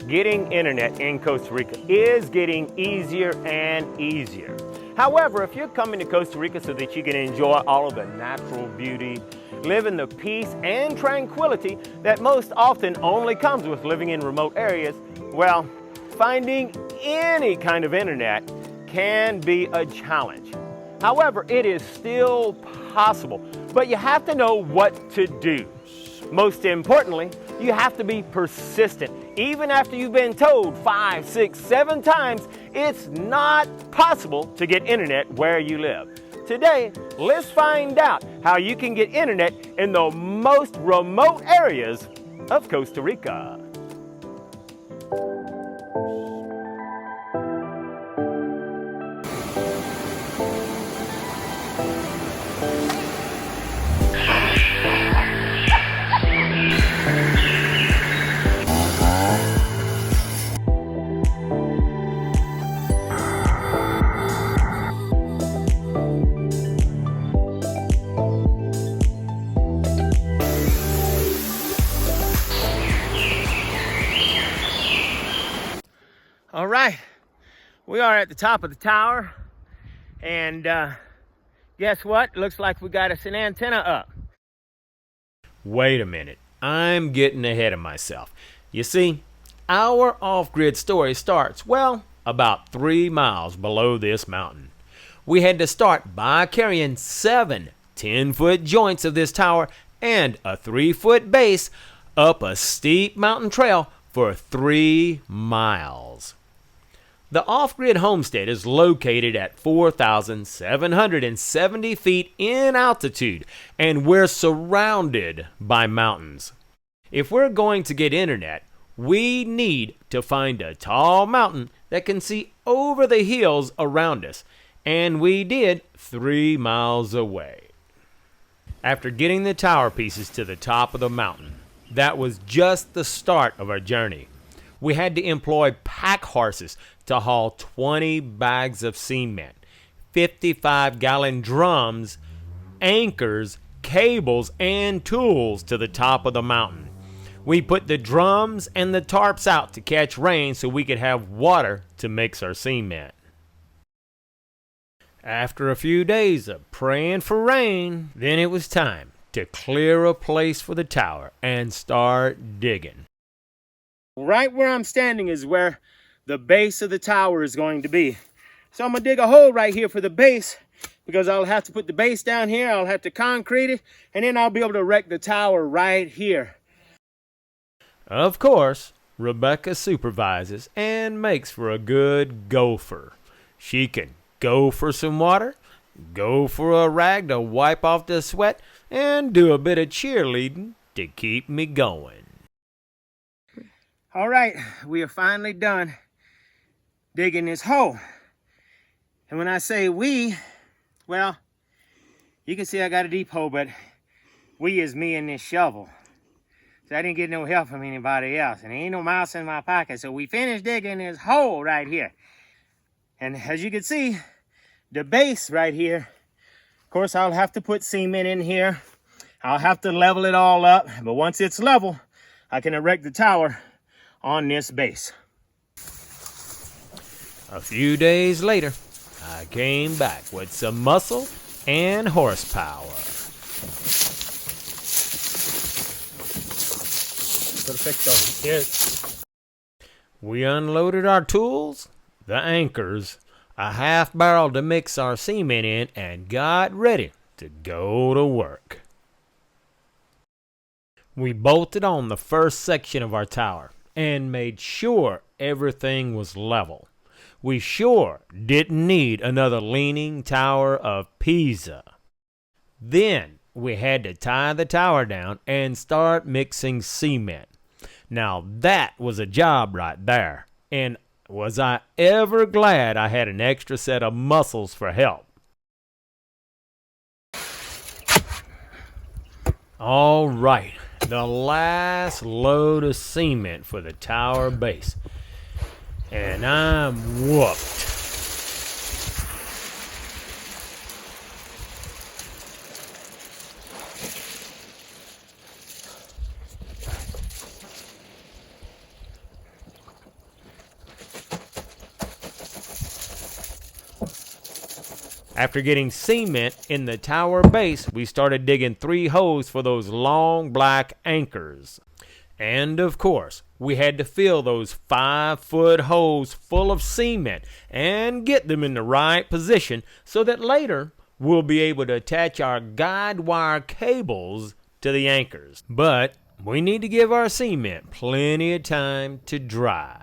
getting internet in Costa Rica is getting easier and easier. However, if you're coming to Costa Rica so that you can enjoy all of the natural beauty, live in the peace and tranquility that most often only comes with living in remote areas, well, finding any kind of internet can be a challenge. However, it is still possible, but you have to know what to do. Most importantly, you have to be persistent. Even after you've been told 5, 6, 7 times, it's not possible to get internet where you live. Today, let's find out how you can get internet in the most remote areas of Costa Rica. All right, we are at the top of the tower, and guess what? Looks like we got us an antenna up. Wait a minute, I'm getting ahead of myself. You see, our off-grid story starts, well, about 3 miles below this mountain. We had to start by carrying 7 10-foot joints of this tower and a 3-foot base up a steep mountain trail for 3 miles. The off-grid homestead is located at 4,770 feet in altitude, and we're surrounded by mountains. If we're going to get internet, we need to find a tall mountain that can see over the hills around us, and we did 3 miles away. After getting the tower pieces to the top of the mountain, that was just the start of our journey. We had to employ pack horses to haul 20 bags of cement, 55-gallon drums, anchors, cables, and tools to the top of the mountain. We put the drums and the tarps out to catch rain so we could have water to mix our cement. After a few days of praying for rain, then it was time to clear a place for the tower and start digging. Right where I'm standing is where the base of the tower is going to be. So I'm going to dig a hole right here for the base, because I'll have to put the base down here, I'll have to concrete it, and then I'll be able to erect the tower right here. Of course, Rebecca supervises and makes for a good gopher. She can go for some water, go for a rag to wipe off the sweat, and do a bit of cheerleading to keep me going. All right, we are finally done digging this hole. And when I say we, well, you can see I got a deep hole, but we is me and this shovel. So I didn't get no help from anybody else, and there ain't no mouse in my pocket. So we finished digging this hole right here. And as you can see, the base right here, of course, I'll have to put cement in here. I'll have to level it all up, but once it's level, I can erect the tower on this base. A few days later, I came back with some muscle and horsepower. Perfecto. Yes. We unloaded our tools, the anchors, a half barrel to mix our cement in, and got ready to go to work. We bolted on the first section of our tower and made sure everything was level. We sure didn't need another leaning tower of Pisa. Then we had to tie the tower down and start mixing cement. Now that was a job right there, and was I ever glad I had an extra set of muscles for help. All right, the last load of cement for the tower base, and I'm whooped. After getting cement in the tower base, we started digging 3 holes for those long black anchors. And of course, we had to fill those 5-foot holes full of cement and get them in the right position so that later we'll be able to attach our guide wire cables to the anchors. But we need to give our cement plenty of time to dry.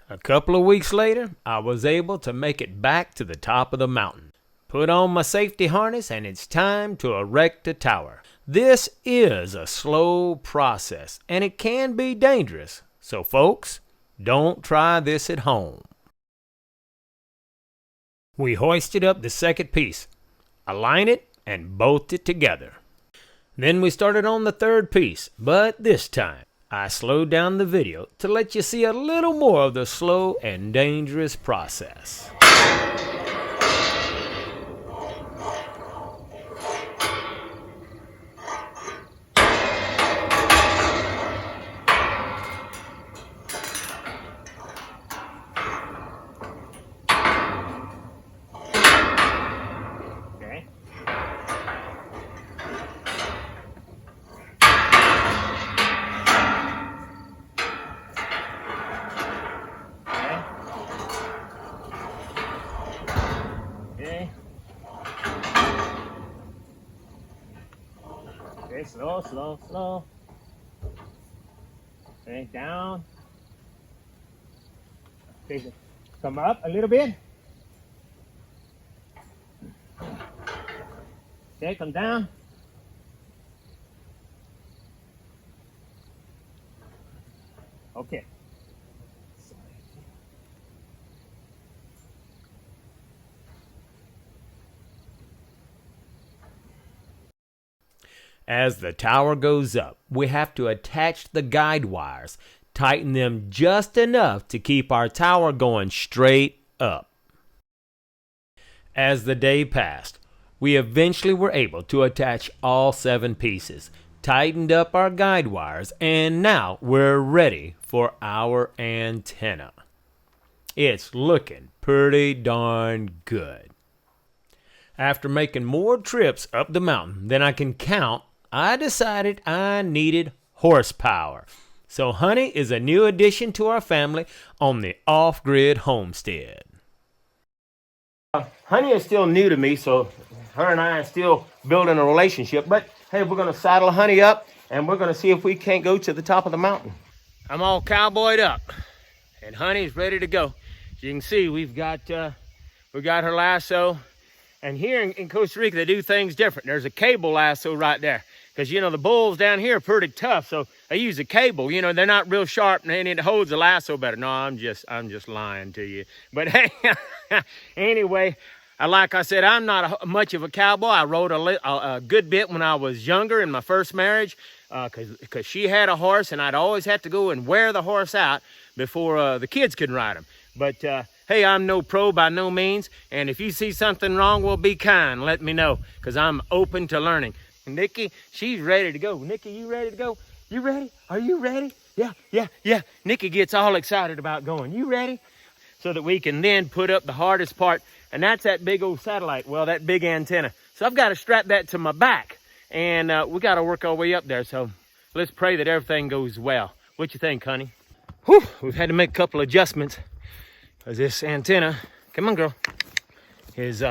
A couple of weeks later, I was able to make it back to the top of the mountain. Put on my safety harness and it's time to erect a tower. This is a slow process and it can be dangerous. So folks, don't try this at home. We hoisted up the second piece, align it and bolt it together. Then we started on the third piece, but this time I slowed down the video to let you see a little more of the slow and dangerous process. Okay, slow, slow, slow. Okay, down. Okay, come up a little bit. Okay, come down. Okay. As the tower goes up, we have to attach the guide wires, tighten them just enough to keep our tower going straight up. As the day passed, we eventually were able to attach all 7 pieces, tightened up our guide wires, and now we're ready for our antenna. It's looking pretty darn good. After making more trips up the mountain than I can count, I decided I needed horsepower. So Honey is a new addition to our family on the off-grid homestead. Honey is still new to me, so her and I are still building a relationship. But hey, we're going to saddle Honey up and we're going to see if we can't go to the top of the mountain. I'm all cowboyed up and Honey's ready to go. As you can see, we got her lasso. And here in Costa Rica, they do things different. There's a cable lasso right there. Because, you know, the bulls down here are pretty tough, so they use a cable. You know, they're not real sharp, and it holds the lasso better. No, I'm just lying to you. But hey, anyway, like I said, I'm not much of a cowboy. I rode a good bit when I was younger in my first marriage, because she had a horse, and I'd always have to go and wear the horse out before the kids could ride him. But hey, I'm no pro by no means, and if you see something wrong, well, be kind. Let me know, because I'm open to learning. Nikki, she's ready to go. Nikki, you ready to go? You ready? Are you ready? Yeah. Nikki gets all excited about going. You ready? So that we can then put up the hardest part, and that's that big old satellite. Well, that big antenna. So I've got to strap that to my back, and we got to work our way up there. So let's pray that everything goes well. What you think, honey? Whew, we've had to make a couple adjustments because this antenna, come on, girl, is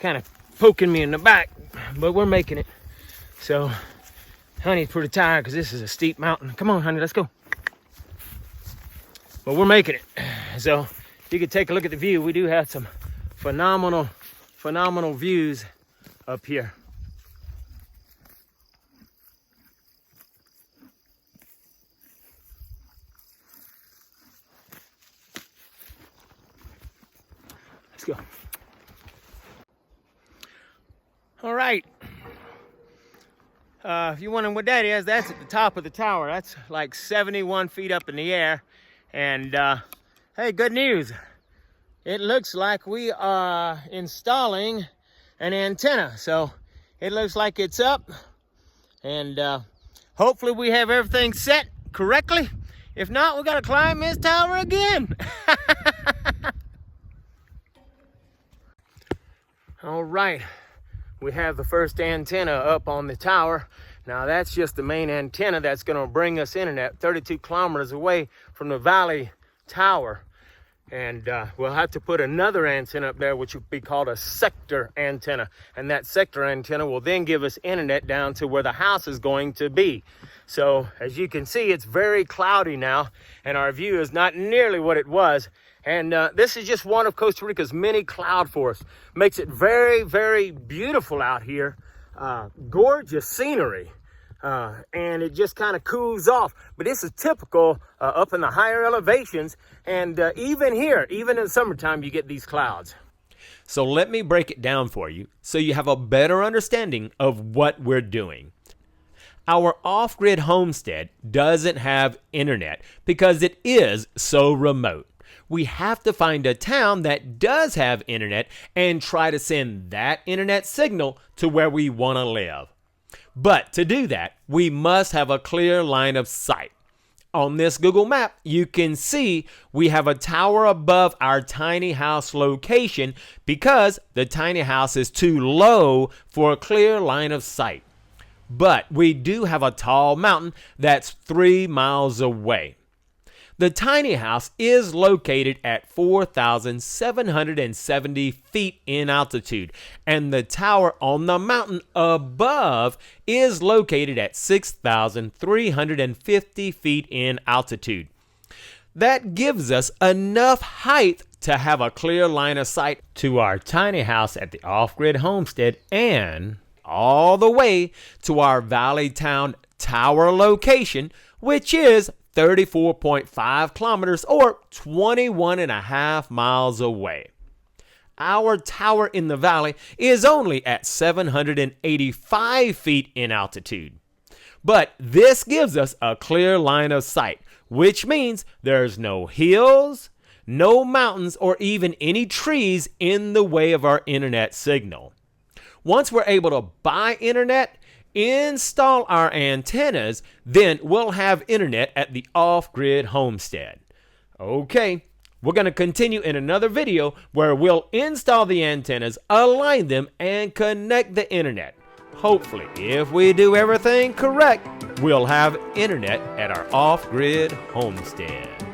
kind of poking me in the back. But we're making it. So Honey's pretty tired because this is a steep mountain. Come on, Honey, let's go. But we're making it. So if you could take a look at the view, we do have some phenomenal views up here. Let's go. All right. If you're wondering what that is, that's at the top of the tower. That's like 71 feet up in the air. And hey, good news. It looks like we are installing an antenna. So it looks like it's up. And hopefully we have everything set correctly. If not, we gotta climb this tower again. All right, we have the first antenna up on the tower. Now that's just the main antenna that's gonna bring us internet 32 kilometers away from the Valley Tower. And we'll have to put another antenna up there, which will be called a sector antenna. And that sector antenna will then give us internet down to where the house is going to be. So as you can see, it's very cloudy now, and our view is not nearly what it was. And this is just one of Costa Rica's many cloud forests. Makes it very, very beautiful out here. Gorgeous scenery. And it just kind of cools off. But this is typical up in the higher elevations. And even here, even in the summertime, you get these clouds. So let me break it down for you so you have a better understanding of what we're doing. Our off-grid homestead doesn't have internet because it is so remote. We have to find a town that does have internet and try to send that internet signal to where we want to live. But to do that, we must have a clear line of sight. On this Google map, you can see we have a tower above our tiny house location because the tiny house is too low for a clear line of sight. But we do have a tall mountain that's 3 miles away. The tiny house is located at 4,770 feet in altitude, and the tower on the mountain above is located at 6,350 feet in altitude. That gives us enough height to have a clear line of sight to our tiny house at the off-grid homestead and all the way to our Valley Town tower location, which is 34.5 kilometers or 21.5 miles away. Our tower in the valley is only at 785 feet in altitude. But this gives us a clear line of sight, which means there's no hills, no mountains, or even any trees in the way of our internet signal. Once we're able to buy internet, install our antennas, then we'll have internet at the off-grid homestead. Okay, we're going to continue in another video where we'll install the antennas, align them, and connect the internet. Hopefully, if we do everything correct, we'll have internet at our off-grid homestead.